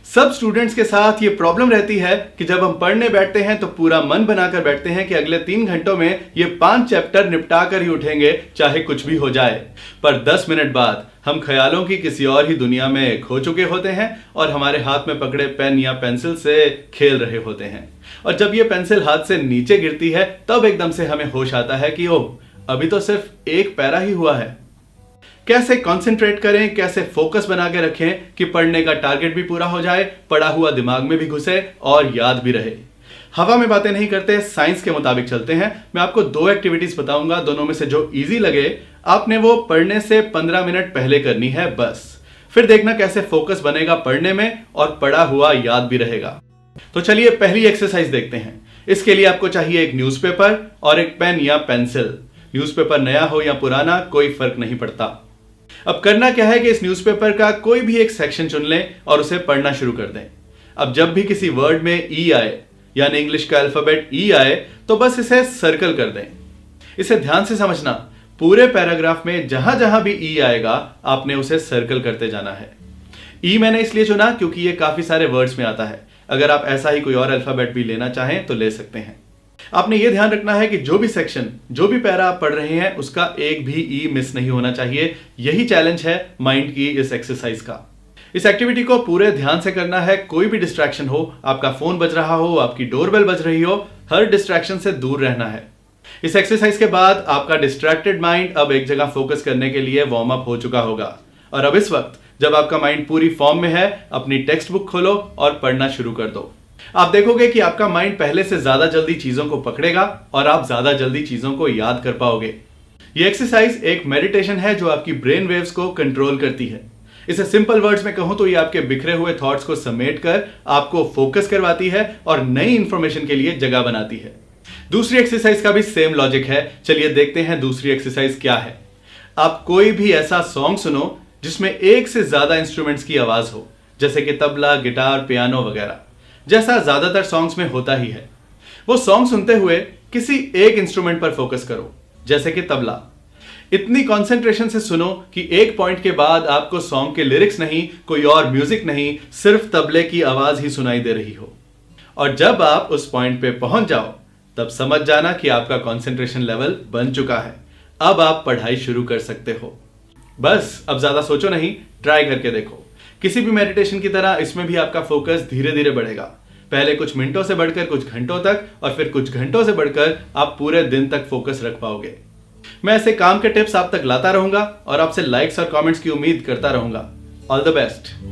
सब स्टूडेंट्स के साथ ये प्रॉब्लम रहती है कि जब हम पढ़ने बैठते हैं तो पूरा मन बनाकर बैठते हैं कि अगले 3 घंटों में ये 5 चैप्टर निपटा कर ही उठेंगे, चाहे कुछ भी हो जाए। पर 10 मिनट बाद हम ख्यालों की किसी और ही दुनिया में खो चुके होते हैं और हमारे हाथ में पकड़े पेन या पेंसिल से खेल रहे होते हैं। और जब ये पेंसिल हाथ से नीचे गिरती है तब एकदम से हमें होश आता है कि ओह, अभी तो सिर्फ एक पैरा ही हुआ है। कैसे कंसंट्रेट करें, कैसे फोकस बना के रखें कि पढ़ने का टारगेट भी पूरा हो जाए, पढ़ा हुआ दिमाग में भी घुसे और याद भी रहे। हवा में बातें नहीं करते, साइंस के मुताबिक चलते हैं। मैं आपको 2 एक्टिविटीज बताऊंगा, दोनों में से जो इजी लगे आपने वो पढ़ने से 15 मिनट पहले करनी है बस। फिर देखना कैसे फोकस बनेगा पढ़ने में और पढ़ा हुआ याद भी रहेगा। तो चलिए पहली एक्सरसाइज देखते हैं। इसके लिए आपको चाहिए एक न्यूज़पेपर और एक पेन या पेंसिल। न्यूज़पेपर नया हो या पुराना कोई फर्क नहीं पड़ता। अब करना क्या है कि इस न्यूज़पेपर का कोई भी एक सेक्शन चुन लें और उसे पढ़ना शुरू कर दें। अब जब भी किसी वर्ड में ई आए, यानी इंग्लिश का अल्फाबेट ई आए, तो बस इसे सर्कल कर दें। इसे ध्यान से समझना, पूरे पैराग्राफ में जहां जहां भी ई आएगा आपने उसे सर्कल करते जाना है। ई मैंने इसलिए चुना क्योंकि ये काफी सारे वर्ड्स में आता है। अगर आप ऐसा ही कोई और अल्फाबेट भी लेना चाहें तो ले सकते हैं। आपने ये ध्यान रखना है कि जो भी सेक्शन, जो भी पैरा आप पढ़ रहे हैं उसका एक भी ई मिस नहीं होना चाहिए। यही चैलेंज है माइंड की इस एक्सरसाइज का। इस एक्टिविटी को पूरे ध्यान से करना है। कोई भी डिस्ट्रैक्शन हो, आपका फोन बज रहा हो, आपकी डोरबेल बज रही हो, हर डिस्ट्रैक्शन से दूर रहना है। इस एक्सरसाइज के बाद आपका डिस्ट्रैक्टेड माइंड अब एक जगह फोकस करने के लिए वार्म अप हो चुका होगा। और अब इस वक्त जब आपका माइंड पूरी फॉर्म में है, अपनी टेक्स्ट बुक खोलो और पढ़ना शुरू कर दो। आप देखोगे कि आपका माइंड पहले से ज्यादा जल्दी चीजों को पकड़ेगा और आप ज्यादा जल्दी चीजों को याद कर पाओगे। यह एक्सरसाइज एक मेडिटेशन है जो आपकी ब्रेन वेव्स को कंट्रोल करती है। इसे सिंपल वर्ड्स में कहूं तो ये आपके बिखरे हुए थॉट्स को समेटकर आपको फोकस करवाती है और नई इंफॉर्मेशन के लिए जगह बनाती है। दूसरी एक्सरसाइज का भी सेम लॉजिक है। चलिए देखते हैं दूसरी एक्सरसाइज क्या है। आप कोई भी ऐसा सॉन्ग सुनो जिसमें एक से ज्यादा इंस्ट्रूमेंट्स की आवाज हो, जैसे कि तबला, गिटार, पियानो वगैरह, जैसा ज्यादातर सॉन्ग्स में होता ही है। वो सॉन्ग सुनते हुए किसी एक इंस्ट्रूमेंट पर फोकस करो, जैसे कि तबला। इतनी कंसंट्रेशन से सुनो कि एक पॉइंट के बाद आपको सॉन्ग के लिरिक्स नहीं, कोई और म्यूजिक नहीं, सिर्फ तबले की आवाज ही सुनाई दे रही हो। और जब आप उस पॉइंट पे पहुंच जाओ तब समझ जाना कि आपका कंसंट्रेशन लेवल बन चुका है। अब आप पढ़ाई शुरू कर सकते हो। बस अब ज्यादा सोचो नहीं, ट्राई करके देखो। किसी भी मेडिटेशन की तरह इसमें भी आपका फोकस धीरे धीरे बढ़ेगा। पहले कुछ मिनटों से बढ़कर कुछ घंटों तक और फिर कुछ घंटों से बढ़कर आप पूरे दिन तक फोकस रख पाओगे। मैं ऐसे काम के टिप्स आप तक लाता रहूंगा और आपसे लाइक्स और कमेंट्स की उम्मीद करता रहूंगा। All the best.